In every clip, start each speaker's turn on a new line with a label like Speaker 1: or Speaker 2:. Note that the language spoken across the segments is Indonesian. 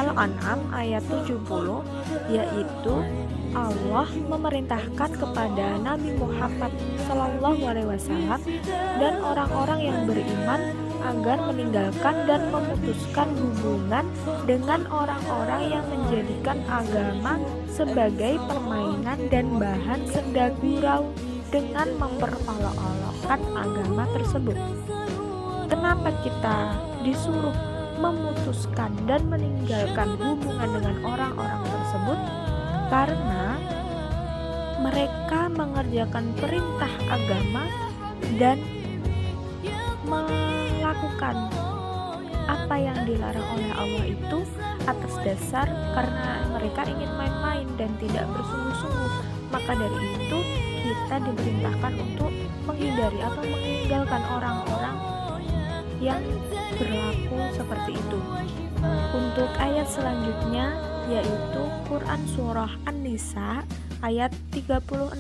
Speaker 1: Al-An'am ayat 70, yaitu Allah memerintahkan kepada Nabi Muhammad SAW dan orang-orang yang beriman agar meninggalkan dan memutuskan hubungan dengan orang-orang yang menjadikan agama sebagai permainan dan bahan senda gurau dengan memperolok-olokkan agama tersebut. Kenapa kita disuruh memutuskan dan meninggalkan hubungan dengan orang-orang tersebut? Karena mereka mengerjakan perintah agama dan melakukan apa yang dilarang oleh Allah itu atas dasar karena mereka ingin main-main dan tidak bersungguh-sungguh. Maka dari itu kita diperintahkan untuk menghindari atau meninggalkan orang-orang yang berlaku seperti itu. Untuk ayat selanjutnya yaitu Quran Surah An-Nisa ayat 36.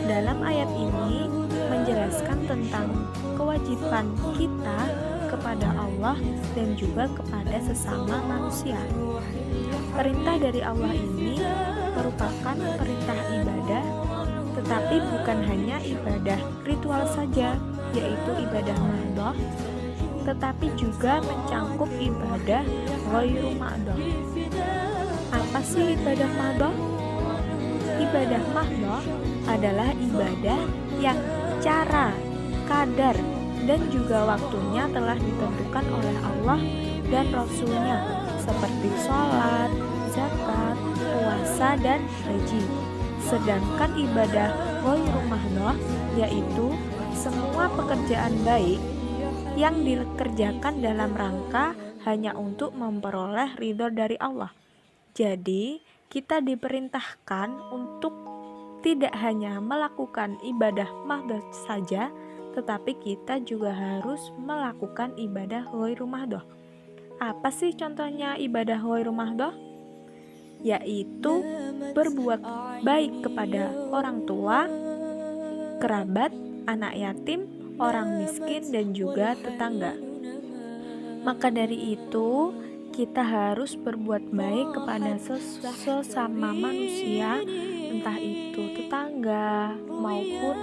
Speaker 1: Dalam ayat ini menjelaskan tentang kewajiban kita kepada Allah dan juga kepada sesama manusia. Perintah dari Allah ini merupakan perintah ibadah, tetapi bukan hanya ibadah ritual saja, yaitu ibadah mahdhah, tetapi juga mencangkup ibadah ghairu mahdhah. Apa sih ibadah mahdhah? Ibadah mahdhah adalah ibadah yang cara, kadar, dan juga waktunya telah ditentukan oleh Allah dan Rasul-Nya, seperti sholat, zakat, puasa, dan haji. Sedangkan ibadah ghairu mahdhah yaitu semua pekerjaan baik yang dikerjakan dalam rangka hanya untuk memperoleh ridho dari Allah. Jadi, kita diperintahkan untuk tidak hanya melakukan ibadah mahdhah saja, tetapi kita juga harus melakukan ibadah ghairu mahdhah. Apa sih contohnya ibadah ghairu mahdhah? Yaitu berbuat baik kepada orang tua, kerabat, anak yatim, orang miskin, dan juga tetangga. Maka dari itu, kita harus berbuat baik kepada sesama manusia, entah itu tetangga maupun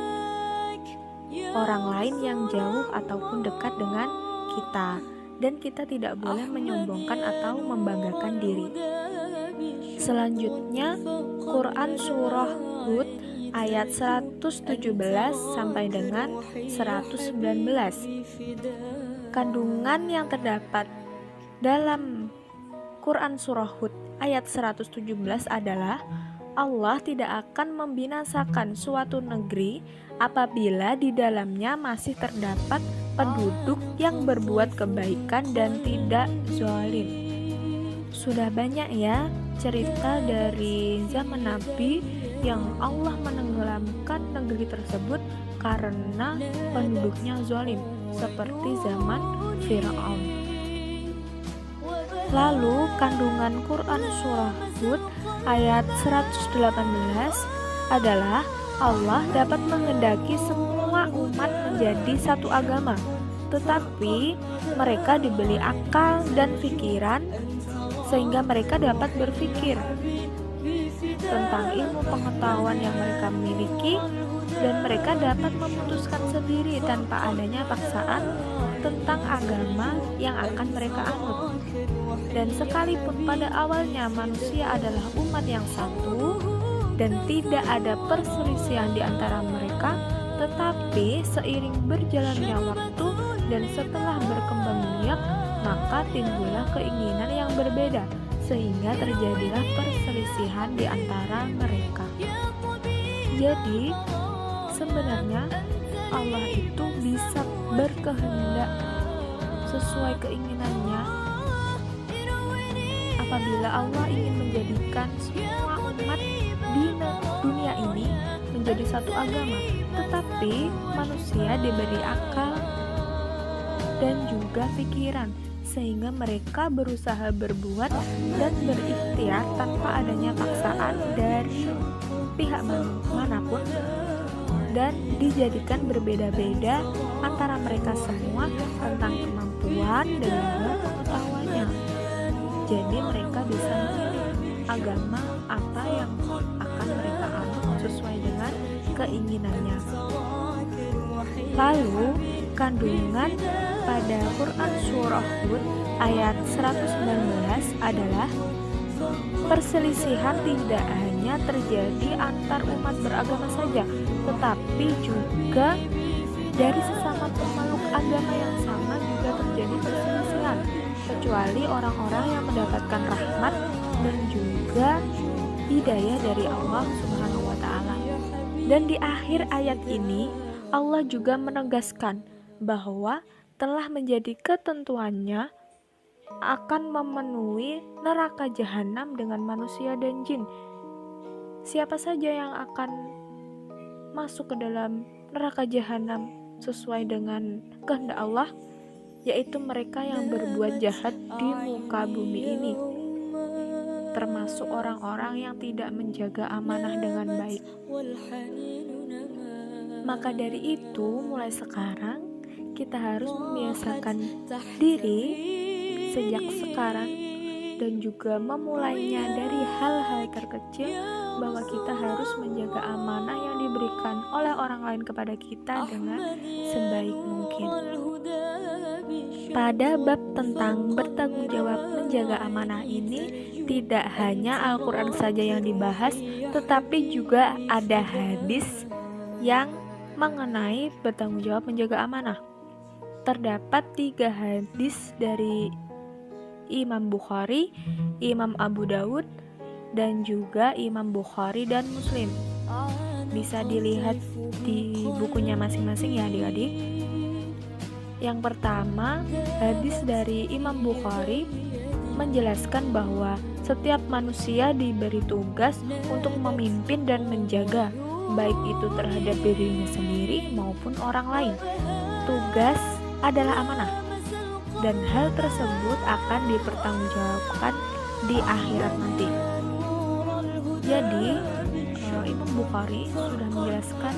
Speaker 1: orang lain yang jauh ataupun dekat dengan kita. Dan kita tidak boleh menyombongkan atau membanggakan diri. Selanjutnya, Quran Surah Hud ayat 117 sampai dengan 119. Kandungan yang terdapat dalam Quran Surah Hud ayat 117 adalah Allah tidak akan membinasakan suatu negeri apabila di dalamnya masih terdapat penduduk yang berbuat kebaikan dan tidak zalim. Sudah banyak ya cerita dari zaman Nabi yang Allah menenggelamkan negeri tersebut karena penduduknya zalim, seperti zaman Fir'aun. Lalu kandungan Quran Surah Hud ayat 118 adalah Allah dapat menghendaki semua umat menjadi satu agama, tetapi mereka diberi akal dan pikiran sehingga mereka dapat berpikir tentang ilmu pengetahuan yang mereka miliki, dan mereka dapat memutuskan sendiri tanpa adanya paksaan tentang agama yang akan mereka anut. Dan sekalipun pada awalnya manusia adalah umat yang satu dan tidak ada perselisihan di antara mereka, tetapi seiring berjalannya waktu dan setelah berkembang biak, maka timbullah keinginan yang berbeda, sehingga terjadilah perselisihan di antara mereka. Jadi, sebenarnya Allah itu bisa berkehendak sesuai keinginannya. Apabila Allah ingin menjadikan semua umat di dunia ini menjadi satu agama, tetapi manusia diberi akal dan juga pikiran, sehingga mereka berusaha berbuat dan berikhtiar tanpa adanya paksaan dari pihak manapun, dan dijadikan berbeda-beda antara mereka semua tentang kemampuan dan juga pengetahuannya. Jadi mereka bisa memilih agama apa yang akan mereka anut sesuai dengan keinginannya. Lalu kandungan pada Quran Surah Hud ayat 119 adalah perselisihan tidak hanya terjadi antar umat beragama saja, tetapi juga dari sesama pemeluk agama yang sama juga terjadi perselisihan, kecuali orang-orang yang mendapatkan rahmat dan juga hidayah dari Allah Subhanahu wa Ta'ala. Dan di akhir ayat ini, Allah juga menegaskan bahwa telah menjadi ketentuannya akan memenuhi neraka jahanam dengan manusia dan jin. Siapa saja yang akan masuk ke dalam neraka jahanam sesuai dengan kehendak Allah, yaitu mereka yang berbuat jahat di muka bumi ini, termasuk orang-orang yang tidak menjaga amanah dengan baik. Maka dari itu, mulai sekarang kita harus membiasakan diri sejak sekarang dan juga memulainya dari hal-hal terkecil, bahwa kita harus menjaga amanah yang diberikan oleh orang lain kepada kita dengan sebaik mungkin. Pada bab tentang bertanggung jawab menjaga amanah ini, tidak hanya Al-Quran saja yang dibahas, tetapi juga ada hadis yang mengenai bertanggung jawab menjaga amanah. Terdapat 3 hadis dari Imam Bukhari, Imam Abu Dawud, dan juga Imam Bukhari dan Muslim. Bisa dilihat di bukunya masing-masing ya adik-adik. Yang pertama, hadis dari Imam Bukhari menjelaskan bahwa setiap manusia diberi tugas untuk memimpin dan menjaga, baik itu terhadap dirinya sendiri maupun orang lain. Tugas adalah amanah, dan hal tersebut akan dipertanggungjawabkan di akhirat nanti. Jadi Imam Bukhari sudah menjelaskan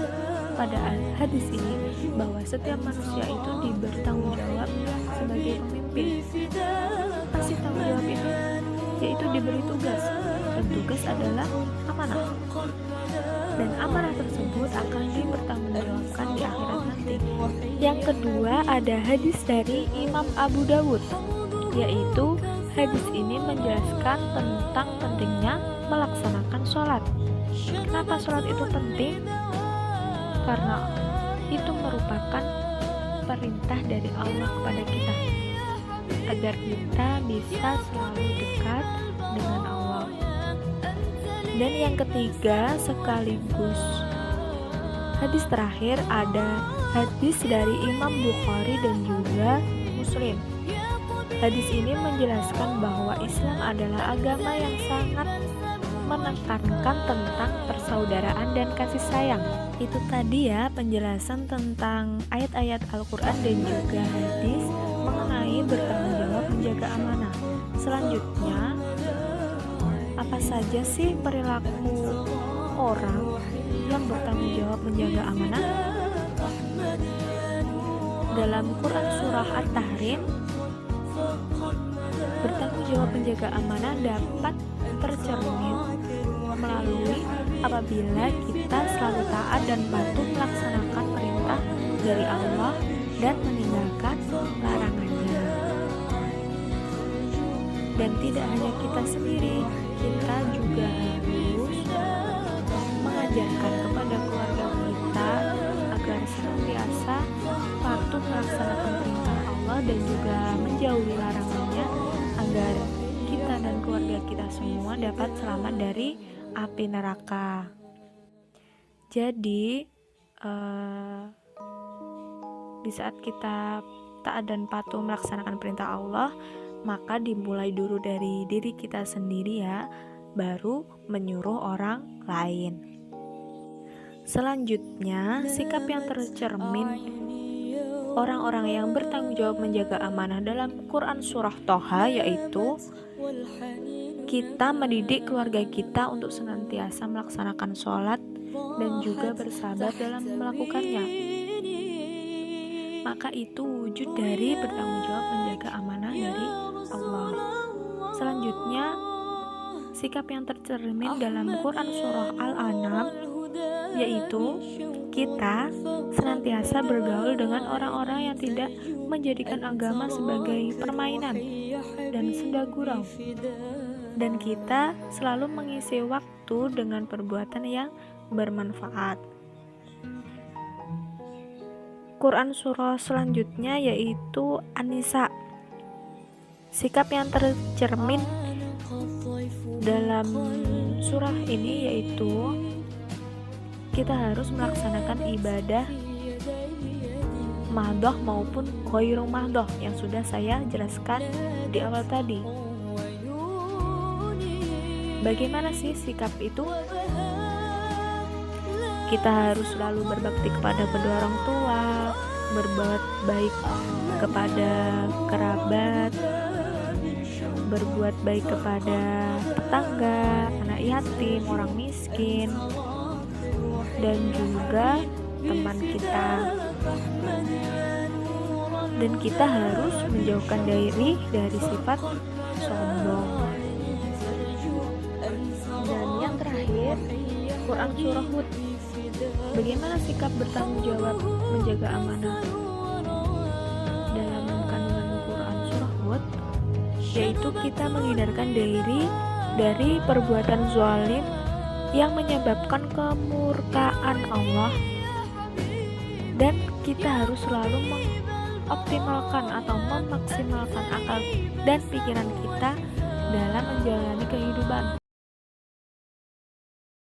Speaker 1: pada hadis ini bahwa setiap manusia itu diberi tanggung jawab sebagai pemimpin. Pasti tanggung jawab ini yaitu diberi tugas, dan tugas adalah amanah, dan amanah tersebut akan dipertanggungjawabkan di akhirat nanti. Yang kedua, ada hadis dari Imam Abu Dawud, yaitu hadis ini menjelaskan tentang pentingnya melaksanakan sholat. Kenapa sholat itu penting? Karena itu merupakan perintah dari Allah kepada kita, agar kita bisa selalu dekat dengan Allah. Dan yang ketiga, sekaligus hadis terakhir, ada hadis dari Imam Bukhari dan juga Muslim. Hadis ini menjelaskan bahwa Islam adalah agama yang sangat menekankan tentang persaudaraan dan kasih sayang. Itu tadi ya penjelasan tentang ayat-ayat Al-Quran dan juga hadis mengenai bertanggung jawab menjaga amanah. Selanjutnya, apa saja sih perilaku orang yang bertanggung jawab menjaga amanah? Dalam Quran Surah At-Tahrim, bertanggung jawab menjaga amanah dapat tercermin melalui apabila kita selalu taat dan patuh melaksanakan perintah dari Allah dan meninggalkan larangannya. Dan tidak hanya kita sendiri, kita juga harus mengajarkan kepada keluarga kita agar senantiasa patuh melaksanakan perintah Allah dan juga menjauhi larangannya, agar kita dan keluarga kita semua dapat selamat dari api neraka. Jadi di saat kita taat dan patuh melaksanakan perintah Allah, maka dimulai dulu dari diri kita sendiri ya, baru menyuruh orang lain. Selanjutnya, sikap yang tercermin orang-orang yang bertanggung jawab menjaga amanah dalam Quran Surah Toha, yaitu kita mendidik keluarga kita untuk senantiasa melaksanakan sholat dan juga bersabar dalam melakukannya. Maka itu wujud dari bertanggung jawab menjaga amanah dari Allah. Selanjutnya, sikap yang tercermin dalam Quran Surah Al-An'am yaitu kita senantiasa bergaul dengan orang-orang yang tidak menjadikan agama sebagai permainan dan senda gurau, dan kita selalu mengisi waktu dengan perbuatan yang bermanfaat. Quran surah selanjutnya yaitu An-Nisa. Sikap yang tercermin dalam surah ini yaitu kita harus melaksanakan ibadah mahdoh maupun ghairu mahdoh yang sudah saya jelaskan di awal tadi. Bagaimana sih sikap itu? Kita harus selalu berbakti kepada kedua orang tua, berbuat baik kepada kerabat, berbuat baik kepada tetangga, anak yatim, orang miskin, dan juga teman kita. Dan kita harus menjauhkan diri dari sifat sombong. Dan yang terakhir, Quran Surah Hud. Bagaimana sikap bertanggung jawab menjaga amanah dalam kandungan Quran Surah Hud? Yaitu kita menghindarkan diri dari perbuatan zalim yang menyebabkan kemurkaan Allah, dan kita harus selalu mengoptimalkan atau memaksimalkan akal dan pikiran kita dalam menjalani kehidupan.